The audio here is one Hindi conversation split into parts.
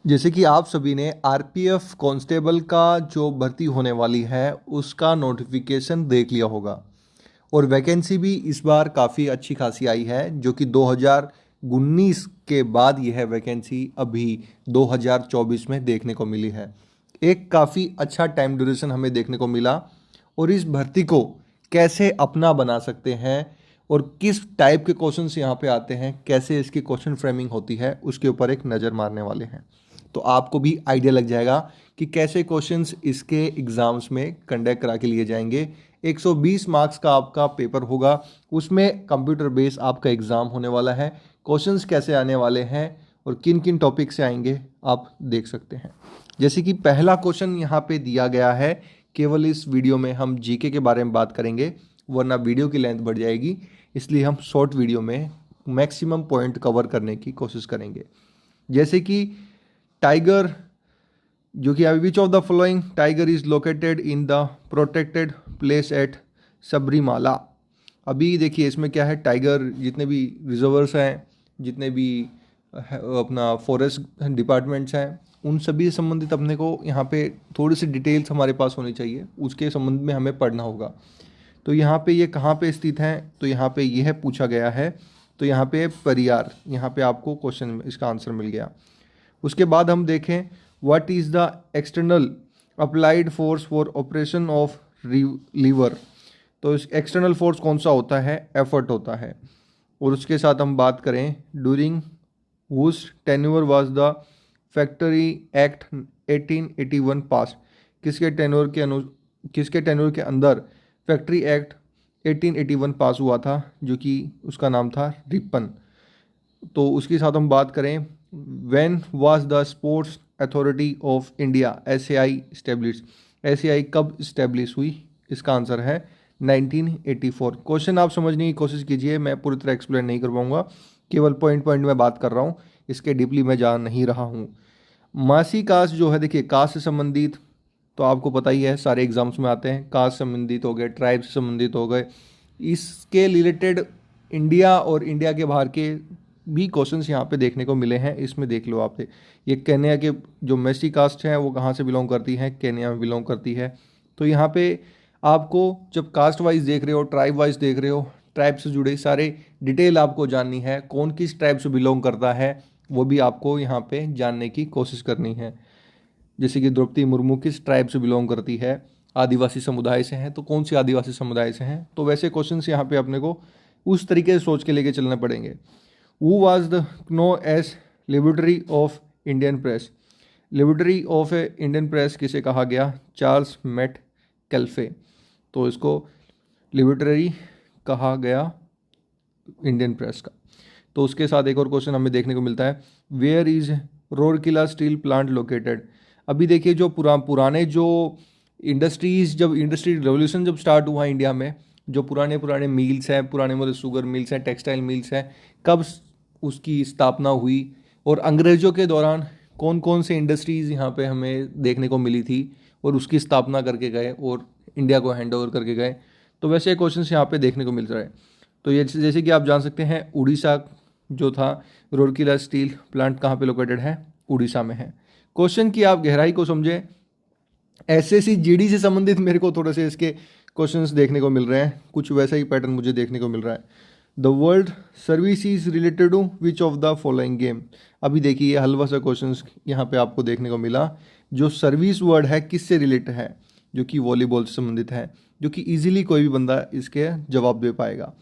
जैसे कि आप सभी ने आरपीएफ कांस्टेबल का जो भर्ती होने वाली है उसका नोटिफिकेशन देख लिया होगा। और वैकेंसी भी इस बार काफ़ी अच्छी खासी आई है, जो कि 2019 के बाद यह वैकेंसी अभी 2024 में देखने को मिली है। एक काफ़ी अच्छा टाइम ड्यूरेशन हमें देखने को मिला। और इस भर्ती को कैसे अपना बना सकते हैं और किस टाइप के क्वेश्चंस यहाँ पे आते हैं, कैसे इसकी क्वेश्चन फ्रेमिंग होती है, उसके ऊपर एक नज़र मारने वाले हैं। तो आपको भी आइडिया लग जाएगा कि कैसे क्वेश्चंस इसके एग्जाम्स में कंडक्ट करा के लिए जाएंगे। 120 मार्क्स का आपका पेपर होगा, उसमें कंप्यूटर बेस आपका एग्ज़ाम होने वाला है। क्वेश्चंस कैसे आने वाले हैं और किन किन टॉपिक से आएंगे आप देख सकते हैं। जैसे कि पहला क्वेश्चन यहाँ पे दिया गया है। केवल इस वीडियो में हम जीके के बारे में बात करेंगे, वरना वीडियो की लेंथ बढ़ जाएगी, इसलिए हम शॉर्ट वीडियो में मैक्सिमम पॉइंट कवर करने की कोशिश करेंगे। जैसे कि टाइगर, जो कि विच of the following tiger is located in the protected place at Sabarimala. अभी देखिए इसमें क्या है, टाइगर जितने भी रिजर्वर्स हैं, जितने भी अपना फॉरेस्ट डिपार्टमेंट्स हैं, उन सभी से संबंधित अपने को यहाँ पे थोड़ी सी डिटेल्स हमारे पास होनी चाहिए, उसके संबंध में हमें पढ़ना होगा। तो यहाँ पे ये कहाँ पे स्थित हैं, तो यहाँ पे यह पूछा गया है। तो यहाँ पे परियार, यहाँ पे आपको क्वेश्चन इसका आंसर मिल गया। उसके बाद हम देखें, what is the external applied force for operation of lever. तो इस एक्सटर्नल फोर्स कौन सा होता है, एफर्ट होता है। और उसके साथ हम बात करें, during whose tenure was the factory act 1881 pass. किसके टेन्योर के अंदर फैक्ट्री एक्ट 1881 पास हुआ था, जो कि उसका नाम था रिपन। तो उसके साथ हम बात करें, when was the sports authority of India SAI establish. SAI कब स्टेब्लिश हुई, इसका आंसर है 1984। क्वेश्चन आप समझने की कोशिश कीजिए, मैं पूरी तरह एक्सप्लेन नहीं कर पाऊंगा, केवल पॉइंट पॉइंट में बात कर रहा हूँ, इसके डीपली मैं जा नहीं रहा हूँ। मासी कास्ट जो है, देखिए कास्ट से संबंधित तो आपको पता ही है, सारे एग्जाम्स में आते हैं। कास्ट संबंधित हो गए, ट्राइब से संबंधित हो गए, इसके रिलेटेड इंडिया और इंडिया के बाहर के भी क्वेश्चंस यहाँ पे देखने को मिले हैं। इसमें देख लो आप, ये केन्या के जो मेसी कास्ट है वो कहाँ से बिलोंग करती है, केन्या में बिलोंग करती है। तो यहाँ पे आपको जब कास्ट वाइज देख रहे हो, ट्राइब वाइज देख रहे हो, ट्राइब से जुड़े सारे डिटेल आपको जाननी है, कौन किस ट्राइब से बिलोंग करता है वो भी आपको यहाँ पे जानने की कोशिश करनी है। जैसे कि द्रौपदी मुर्मू किस ट्राइब से बिलोंग करती है, आदिवासी समुदाय से हैं, तो कौन सी आदिवासी समुदाय से हैं। तो वैसे क्वेश्चंस यहाँ पे अपने को उस तरीके से सोच के लेके चलने पड़ेंगे। Who was the known as liberator of Indian press. Liberator of Indian press किसे कहा गया, चार्ल्स मेट कैल्फे। तो इसको लिबर्टरी कहा गया इंडियन प्रेस का। तो उसके साथ एक और क्वेश्चन हमें देखने को मिलता है, where is Rourkela steel plant located. अभी देखिए जो पुराने जो इंडस्ट्रीज, जब इंडस्ट्री रेवोल्यूशन जब स्टार्ट हुआ इंडिया में, जो पुराने पुराने मिल्स हैं, पुराने मतलब शुगर मिल्स हैं, टेक्सटाइल मिल्स हैं, कब उसकी स्थापना हुई और अंग्रेज़ों के दौरान कौन कौन से इंडस्ट्रीज़ यहाँ पे हमें देखने को मिली थी और उसकी स्थापना करके गए और इंडिया को हैंड ओवर करके गए। तो वैसे क्वेश्चंस यहाँ पे देखने को मिल रहा है। तो ये जैसे कि आप जान सकते हैं, उड़ीसा जो था, रोरकिला स्टील प्लांट कहाँ पे लोकेटेड है, उड़ीसा में है। क्वेश्चन की आप गहराई को समझें, एसएससी जीडी से संबंधित मेरे को थोड़े से इसके क्वेश्चंस देखने को मिल रहे हैं, कुछ वैसा ही पैटर्न मुझे देखने को मिल रहा है। The world service is related to which of the following game. अभी देखिए ये हलवा सा क्वेश्चन यहाँ पे आपको देखने को मिला, जो सर्विस वर्ड है किससे रिलेटेड है, जो कि वॉलीबॉल से संबंधित है, जो कि इजीली कोई भी बंदा इसके जवाब दे पाएगा।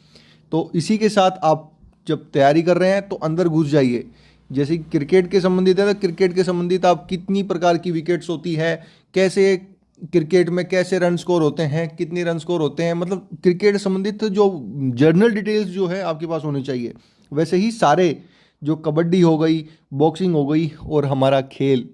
तो इसी के साथ आप जब तैयारी कर रहे हैं तो अंदर घुस जाइए। जैसे क्रिकेट के संबंधित है तो क्रिकेट के संबंधित आप कितनी प्रकार की विकेट्स होती है, कैसे क्रिकेट में कैसे रन स्कोर होते हैं, कितने रन स्कोर होते हैं, मतलब क्रिकेट संबंधित जो जर्नल डिटेल्स जो है आपके पास होनी चाहिए। वैसे ही सारे जो कबड्डी हो गई, बॉक्सिंग हो गई और हमारा खेल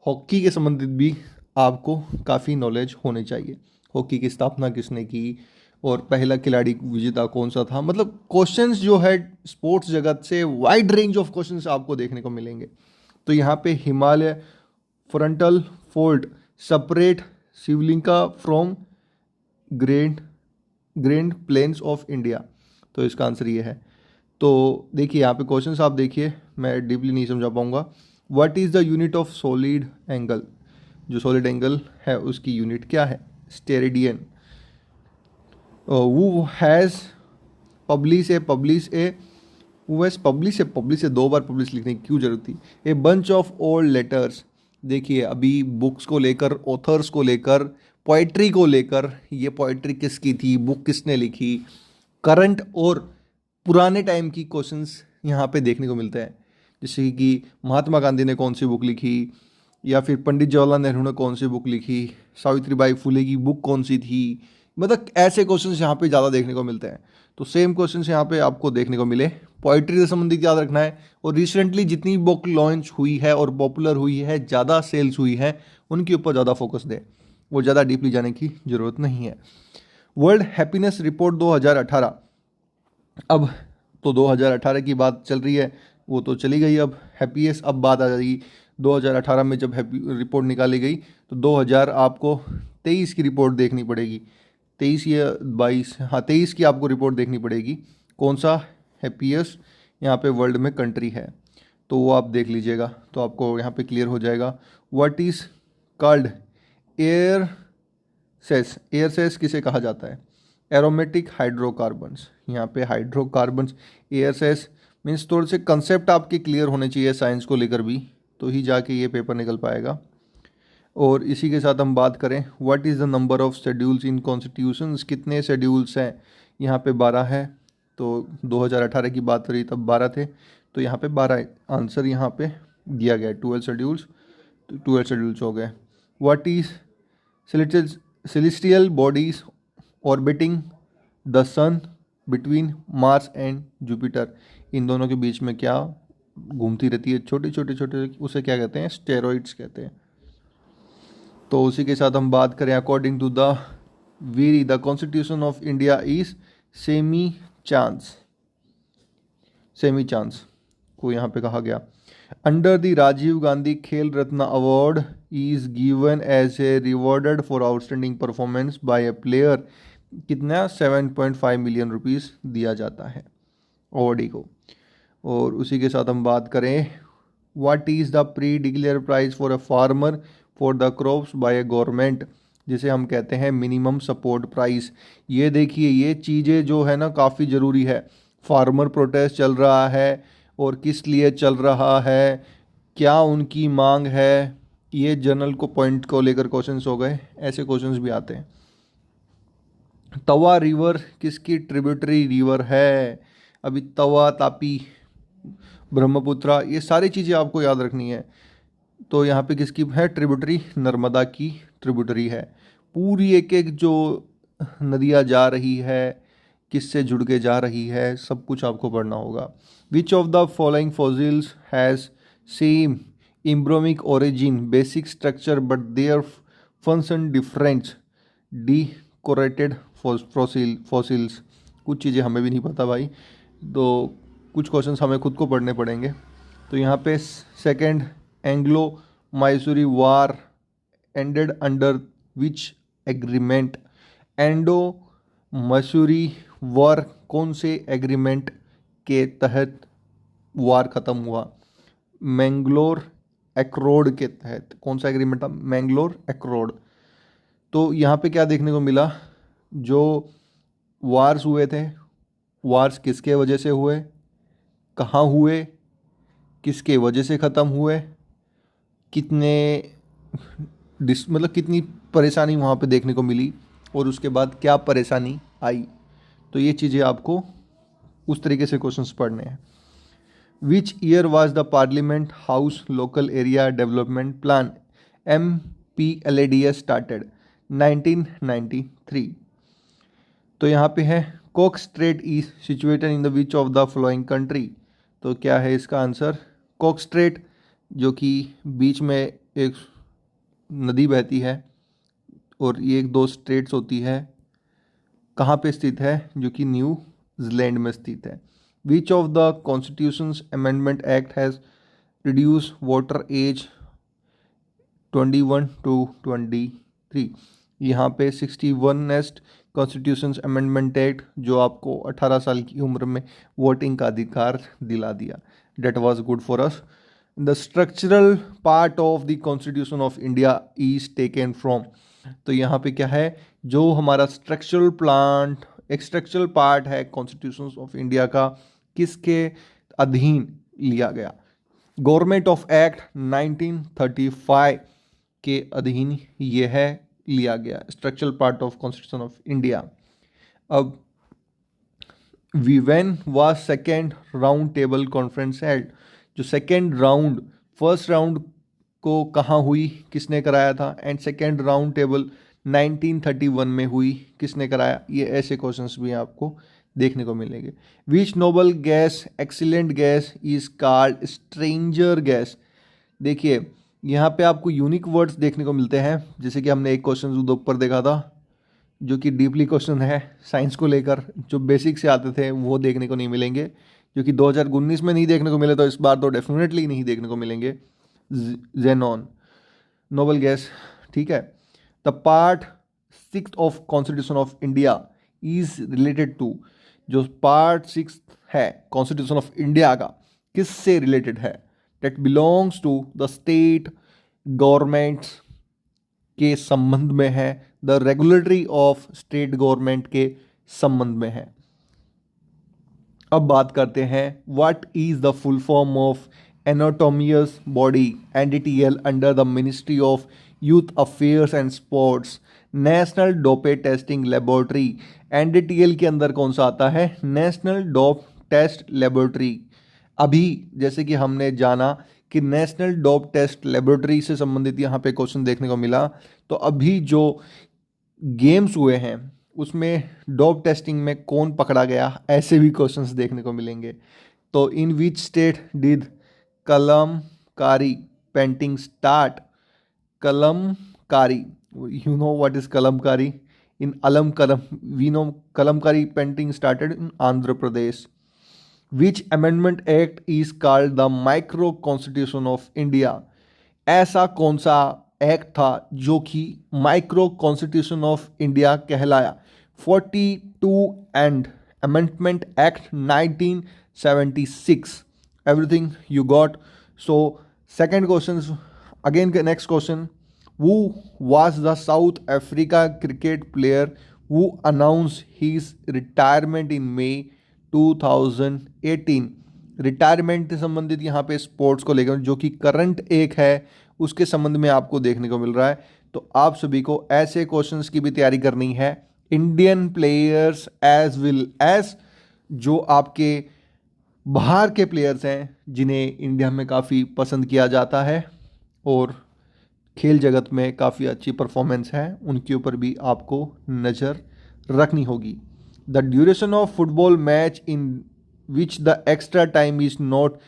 हॉकी के संबंधित भी आपको काफ़ी नॉलेज होनी चाहिए। हॉकी की स्थापना किसने की और पहला खिलाड़ी विजेता कौन सा था, मतलब क्वेश्चंस जो है स्पोर्ट्स जगत से वाइड रेंज ऑफ क्वेश्चंस आपको देखने को मिलेंगे। तो यहाँ पे Himalaya frontal fold separate Shivalik from grand grand plains of India. तो इसका आंसर ये है। तो देखिए यहाँ पे क्वेश्चंस आप देखिए, मैं डीपली नहीं समझा पाऊंगा। What is the unit of solid angle, जो सॉलिड एंगल है उसकी यूनिट क्या है, स्टेरेडियन। वो has publish A 2 bar publish लिखने की क्यों जरूरत थी। A bunch of old letters, देखिए अभी बुक्स को लेकर, ऑथर्स को लेकर, पोइट्री को लेकर, ये पोइट्री किसकी थी, बुक किसने लिखी, करंट और पुराने टाइम की क्वेश्चंस यहाँ पे देखने को मिलते हैं। जैसे कि महात्मा गांधी ने कौन सी बुक लिखी, या फिर पंडित जवाहरलाल नेहरू ने कौन सी बुक लिखी, सावित्रीबाई फुले की बुक कौन सी थी, मतलब ऐसे क्वेश्चंस यहाँ पे ज़्यादा देखने को मिलते हैं। तो सेम क्वेश्चंस यहाँ पे आपको देखने को मिले, पोइट्री से संबंधित याद रखना है। और रिसेंटली जितनी बुक लॉन्च हुई है और पॉपुलर हुई है, ज़्यादा सेल्स हुई है, उनके ऊपर ज़्यादा फोकस दें, वो ज़्यादा डीपली जाने की ज़रूरत नहीं है। वर्ल्ड हैप्पीनेस रिपोर्ट 2018, अब तो 2018 की बात चल रही है, वो तो चली गई, अब हैप्पीएस्ट अब बात आ जाएगी 2018 में जब हैप्पी रिपोर्ट निकाली गई, तो 2023 की रिपोर्ट देखनी पड़ेगी, 23 या 22, हाँ 23 की आपको रिपोर्ट देखनी पड़ेगी, कौन सा हैप्पीएस्ट यहाँ पे वर्ल्ड में कंट्री है, तो वो आप देख लीजिएगा, तो आपको यहाँ पे क्लियर हो जाएगा। What is called air cess किसे कहा जाता है, एरोमेटिक हाइड्रोकार्बन्स, यहाँ पे हाइड्रोकार्बन्स, एयर सेस मीन्स थोड़े से कंसेप्ट आपके क्लियर होने चाहिए साइंस को लेकर भी, तो ही जाके ये पेपर निकल पाएगा। और इसी के साथ हम बात करें, what is the number of schedules in constitutions, कितने शेड्यूल्स हैं, यहाँ पे 12 है, तो 2018 की बात करी तब 12 थे, तो यहाँ पे 12 आंसर यहाँ पे दिया गया है, 12 शेड्यूल्स, तो 12 शेड्यूल्स हो गए। What is celestial bodies orbiting the sun between Mars and Jupiter, इन दोनों के बीच में क्या घूमती रहती है, छोटे छोटे, उसे क्या कहते हैं, स्टेरॉइड्स कहते हैं। तो उसी के साथ हम बात करें, according to the very the constitution of India is semi chance को यहाँ पे कहा गया। Under the Rajiv Gandhi Khel Ratna award is given as a rewarded for outstanding performance by a player, कितना 7.5 मिलियन रुपीस दिया जाता है अवार्डी को। और उसी के साथ हम बात करें, what is the pre declare price for a farmer for the crops by a government, जिसे हम कहते हैं मिनिमम सपोर्ट प्राइस। ये देखिए, ये चीज़ें जो है ना काफ़ी ज़रूरी है। फार्मर प्रोटेस्ट चल रहा है, और किस लिए चल रहा है, क्या उनकी मांग है, ये जर्नल को पॉइंट को लेकर क्वेश्चंस हो गए, ऐसे क्वेश्चंस भी आते हैं। तवा रिवर किसकी ट्रिब्यूटरी रिवर है, अभी तवा, तापी, ब्रह्मपुत्रा, ये सारी चीज़ें आपको याद रखनी है। तो यहाँ पे किसकी है ट्रिब्यूटरी, नर्मदा की ट्रिब्यूटरी है। पूरी एक एक जो नदियाँ जा रही है, किससे जुड़ के जा रही है, सब कुछ आपको पढ़ना होगा। Which of the following fossils has same embryonic origin basic structure but their function different decorated fossils, कुछ चीज़ें हमें भी नहीं पता भाई, तो कुछ क्वेश्चंस हमें खुद को पढ़ने पड़ेंगे। तो यहाँ पे second Anglo Mysore war ended under which agreement, एंडो मैसूरी वार कौन से एग्रीमेंट के तहत वार ख़त्म हुआ, मैंगलोर एक्रोड के तहत। कौन सा एग्रीमेंट था, मैंगलोर एक्रोड। तो यहाँ पे क्या देखने को मिला, जो वार्स हुए थे, वार्स किसके वजह से हुए, कहाँ हुए, किसके वजह से ख़त्म हुए, कितने मतलब कितनी परेशानी वहाँ पे देखने को मिली, और उसके बाद क्या परेशानी आई। तो ये चीज़ें आपको उस तरीके से क्वेश्चंस पढ़ने हैं। Which year was the parliament house local area development plan MPLADS started, 1993। तो यहाँ पे है Cook Strait is situated in the which of the following country, तो क्या है इसका आंसर, कॉक स्ट्रेट, जो कि बीच में एक नदी बहती है और ये एक दो स्ट्रेट्स होती है, कहाँ पे स्थित है, जो कि न्यूजीलैंड में स्थित है। Which of the constitutions amendment act has reduce voter age 21 to 23, यहाँ पे 61st कॉन्स्टिट्यूशंस अमेंडमेंट एक्ट जो आपको 18 साल की उम्र में वोटिंग का अधिकार दिला दिया। That was good for us. The structural part of the constitution of India is taken from. तो यहाँ पे क्या है, जो हमारा एक स्ट्रक्चरल पार्ट है कॉन्स्टिट्यूशन ऑफ इंडिया का, किसके अधीन लिया गया? गवर्नमेंट ऑफ एक्ट 1935 के अधीन ये है लिया गया, structural part of constitution of India. अब when was second round table conference held? जो सेकेंड राउंड, फर्स्ट राउंड को कहाँ हुई, किसने कराया था? एंड सेकेंड राउंड टेबल 1931 में हुई, किसने कराया? ये ऐसे क्वेश्चंस भी आपको देखने को मिलेंगे। Which noble gas excellent gas is called stranger gas? देखिए यहाँ पे आपको यूनिक वर्ड्स देखने को मिलते हैं, जैसे कि हमने एक क्वेश्चन ऊपर देखा था जो कि डीपली क्वेश्चन है साइंस को लेकर, जो बेसिक से आते थे वो देखने को नहीं मिलेंगे, जो कि 2019 में नहीं देखने को मिले, तो इस बार तो डेफिनेटली नहीं देखने को मिलेंगे। जेनॉन नोबल गैस, ठीक है। The part 6 of constitution of India is related to? जो पार्ट 6 है कॉन्स्टिट्यूशन ऑफ इंडिया का, किससे रिलेटेड है? That belongs to the state governments के संबंध में है, the regulatory of state government के संबंध में है। अब बात करते हैं, what is the full form of autonomous body NDTL under the ministry of youth affairs and sports, national dope testing laboratory. NDTL के अंदर कौन सा आता है? National dope test laboratory. अभी जैसे कि हमने जाना कि नेशनल डोप टेस्ट लेबोरेटरी से संबंधित यहाँ पे क्वेश्चन देखने को मिला, तो अभी जो गेम्स हुए हैं उसमें डोप टेस्टिंग में कौन पकड़ा गया, ऐसे भी क्वेश्चंस देखने को मिलेंगे। तो in which state did Kalamkari painting start? Kalamkari, you know what is Kalamkari? In kalam we know Kalamkari painting started in Andhra Pradesh. Which amendment act is called the micro constitution of India? ऐसा कौन सा एक्ट था जो कि माइक्रो कॉन्स्टिट्यूशन ऑफ इंडिया कहलाया? 42 and amendment act 1976। Everything you got. So second question, again next question, who was the South Africa cricket player who announced his retirement in May 2018? Retirement से संबंधित यहाँ पे स्पोर्ट्स को लेकर जो कि करंट एक है उसके संबंध में आपको देखने को मिल रहा है। तो आप सभी को ऐसे क्वेश्चंस की भी तैयारी करनी है। Indian players as well as जो आपके बाहर के प्लेयर्स हैं जिन्हें इंडिया में काफ़ी पसंद किया जाता है और खेल जगत में काफ़ी अच्छी परफॉर्मेंस है, उनके ऊपर भी आपको नज़र रखनी होगी। The duration of football match in which the extra time is not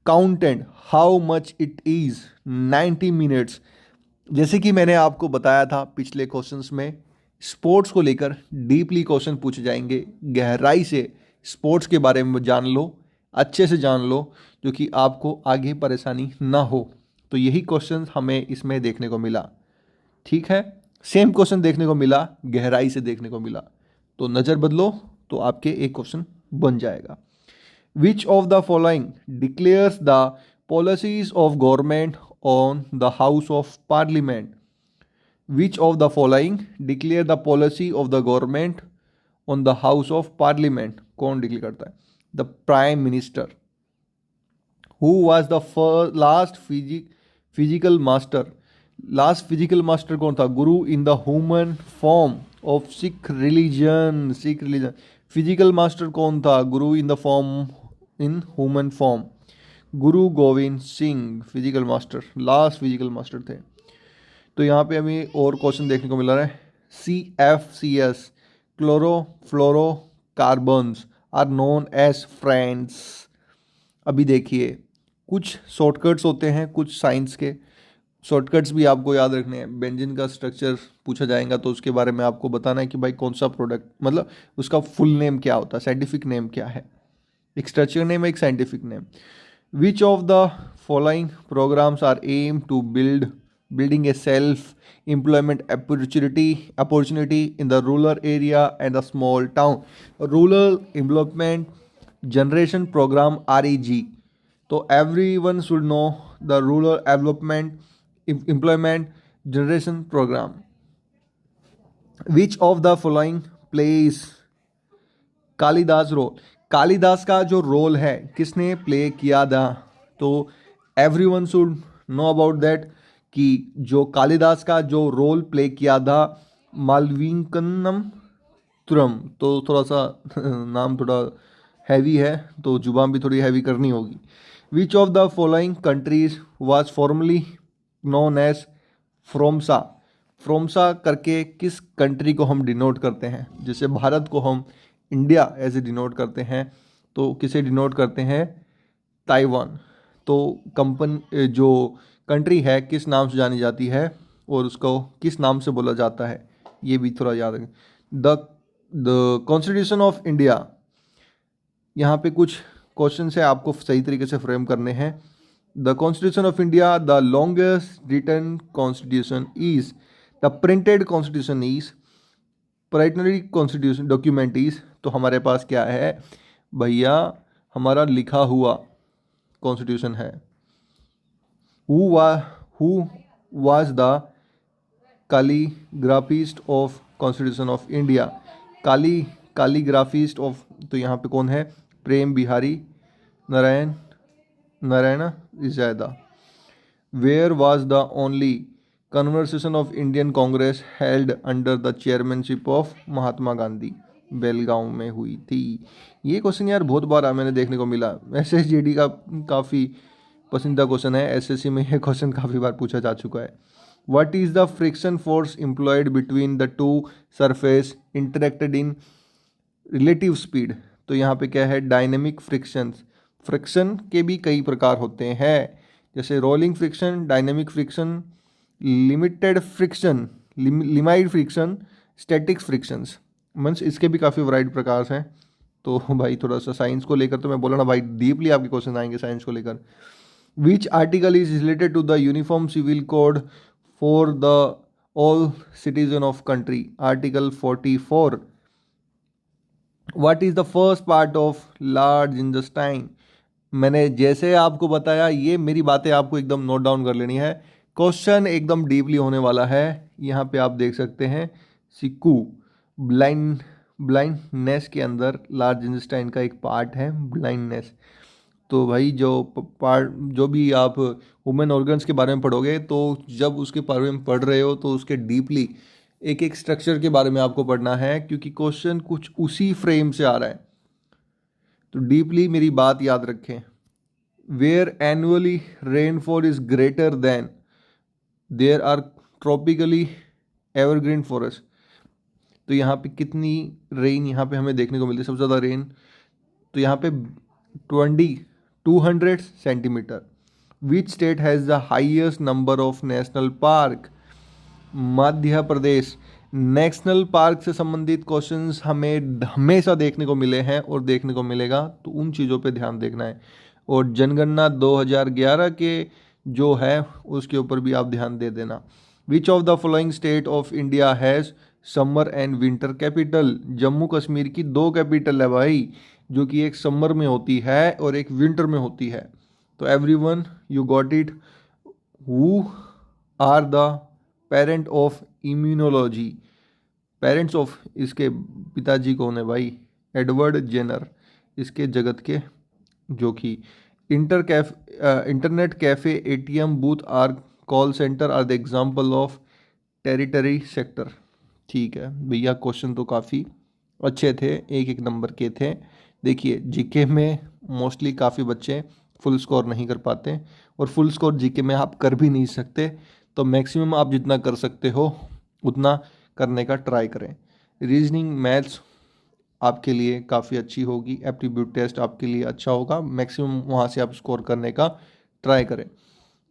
counted, how much it is? 90 minutes. जैसे कि मैंने आपको बताया था पिछले क्वेश्चंस में, स्पोर्ट्स को लेकर डीपली क्वेश्चन पूछे जाएंगे, गहराई से स्पोर्ट्स के बारे में जान लो, अच्छे से जान लो, जो कि आपको आगे परेशानी ना हो। तो यही क्वेश्चन हमें इसमें देखने को मिला, ठीक है। सेम क्वेश्चन देखने को मिला, गहराई से देखने को मिला, तो नज़र बदलो तो आपके एक क्वेश्चन बन जाएगा। विच of the following declares the policies of government on the house of parliament? Which of the following declare the policy of the government on the house of parliament? कौन डिक्लेयर करता है? The prime minister. Who was the last physical master? Last physical master कौन था? गुरु in the human form of Sikh religion. Physical master कौन था? गुरु in the form in human form. Guru Govind Singh physical master, last physical master थे। तो यहाँ पे हमें और क्वेश्चन देखने को मिल रहा है। CFCs chlorofluorocarbons are known as friends. अभी देखिए कुछ शॉर्टकट्स होते हैं, कुछ साइंस के शॉर्टकट्स भी आपको याद रखने हैं। बेंजीन का स्ट्रक्चर पूछा जाएगा तो उसके बारे में आपको बताना है कि भाई कौन सा प्रोडक्ट, मतलब उसका फुल नेम क्या होता है, साइंटिफिक नेम क्या है। एक स्ट्रक्चर नेम है, एक scientific name. Which of the following programs are aim to building a self employment opportunity in the rural area and the small town? Rural Employment Generation Program, REG, तो everyone should know the rural development employment generation program. Which of the following place Kalidas role, Kalidas का जो रोल है किसने प्ले किया था? तो everyone should know about that कि जो कालिदास का जो रोल प्ले किया था मालविंकनम तुरम, तो थोड़ा सा नाम थोड़ा हैवी है तो जुबान भी थोड़ी हैवी करनी होगी। Which of the following countries was formerly known as Formosa, Formosa करके किस कंट्री को हम डिनोट करते हैं? जैसे भारत को हम इंडिया ऐसे डिनोट करते हैं तो किसे डिनोट करते हैं? ताइवान। तो जो कंट्री है किस नाम से जानी जाती है और उसको किस नाम से बोला जाता है, ये भी थोड़ा याद रखें। द कॉन्स्टिट्यूशन ऑफ इंडिया, यहाँ पे कुछ क्वेश्चन है आपको सही तरीके से फ्रेम करने हैं। The constitution of India, the longest written constitution is, the printed constitution is, प्राइटनरी कॉन्स्टिट्यूशन डॉक्यूमेंट इज। तो हमारे पास क्या है भैया? हमारा लिखा हुआ कॉन्स्टिट्यूशन है। Who was the calligraphist of constitution of India? Calligraphist of, तो यहाँ पे कौन है? Prem Behari Narain Zaida. Where was the only conversation of Indian Congress held under the chairmanship of Mahatma Gandhi? Belgaum में हुई थी। ये क्वेश्चन यार बहुत बार मैंने देखने को मिला, SSGD का काफ़ी पसंदीदा क्वेश्चन है, SSC में ये क्वेश्चन काफ़ी बार पूछा जा चुका है। What is the friction force employed between the two surface interacted in relative speed? तो यहाँ पे क्या है? Dynamic friction. फ्रिक्शन के भी कई प्रकार होते हैं, जैसे rolling friction, dynamic friction, limited friction, limited friction, static frictions. Means इसके भी काफ़ी वैरायटी प्रकार हैं। तो भाई थोड़ा सा साइंस को लेकर तो मैं बोला ना भाई डीपली आपके क्वेश्चन आएंगे साइंस को लेकर। Which article is related to the uniform civil code for the all citizen of country? Article 44। What is the first part of large intestine? मैंने जैसे आपको बताया, ये मेरी बातें आपको एकदम नोट डाउन कर लेनी है, क्वेश्चन एकदम डीपली होने वाला है। यहाँ पे आप देख सकते हैं सिक्कू, ब्लाइंडनेस के अंदर लार्ज इंटेस्टाइन का एक पार्ट है ब्लाइंडनेस। तो भाई जो भी आप वुमेन ऑर्गन्स के बारे में पढ़ोगे, तो जब उसके बारे में पढ़ रहे हो तो उसके डीपली एक एक स्ट्रक्चर के बारे में आपको पढ़ना है, क्योंकि क्वेश्चन कुछ उसी फ्रेम से आ रहा है। तो डीपली मेरी बात याद रखें। Where annually rainfall is greater than there are tropically evergreen forest. तो यहाँ पे कितनी रेन यहाँ पे हमें देखने को मिलती है? सबसे ज़्यादा रेन तो यहाँ पे 200 centimetre. Which state has the highest number of national park? Madhya Pradesh. National park से संबंधित क्वेश्चंस हमें हमेशा देखने को मिले हैं और देखने को मिलेगा, तो उन चीज़ों पे ध्यान देखना है। और जनगणना 2011 के जो है उसके ऊपर भी आप ध्यान दे देना। विच of the following state of India has summer and winter capital? Jammu Kashmir की 2 कैपिटल है भाई, जो कि एक समर में होती है और एक विंटर में होती है। तो everyone you got it. Who are the parent of immunology? Parents ऑफ इसके पिताजी कौन है भाई? Edward Jenner. इसके जगत के, जो कि internet cafe, ATM booth or call centre are the example of territory sector. ठीक है भैया, क्वेश्चन तो काफ़ी अच्छे थे, एक एक नंबर के थे। देखिए जीके में मोस्टली काफ़ी बच्चे फुल स्कोर नहीं कर पाते, और फुल स्कोर जीके में आप कर भी नहीं सकते, तो मैक्सिमम आप जितना कर सकते हो उतना करने का ट्राई करें। रीजनिंग मैथ्स आपके लिए काफ़ी अच्छी होगी, एप्टीट्यूड टेस्ट आपके लिए अच्छा होगा, मैक्सिमम वहाँ से आप स्कोर करने का ट्राई करें।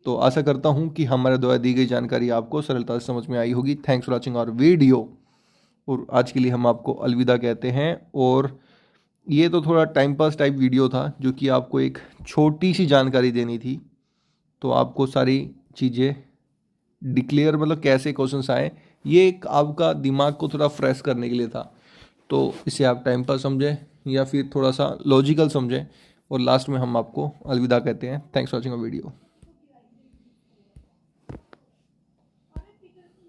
तो आशा करता हूँ कि हमारे द्वारा दी गई जानकारी आपको सरलता से समझ में आई होगी। Thanks for watching our video, और आज के लिए हम आपको अलविदा कहते हैं। और ये तो थोड़ा टाइम पास टाइप वीडियो था, जो कि आपको एक छोटी सी जानकारी देनी थी, तो आपको सारी चीज़ें डिक्लेयर मतलब कैसे क्वेश्चंस आए, ये एक आपका दिमाग को थोड़ा फ्रेश करने के लिए था। तो इसे आप टाइम पास समझें या फिर थोड़ा सा लॉजिकल समझें, और लास्ट में हम आपको अलविदा कहते हैं। Thanks for watching a video.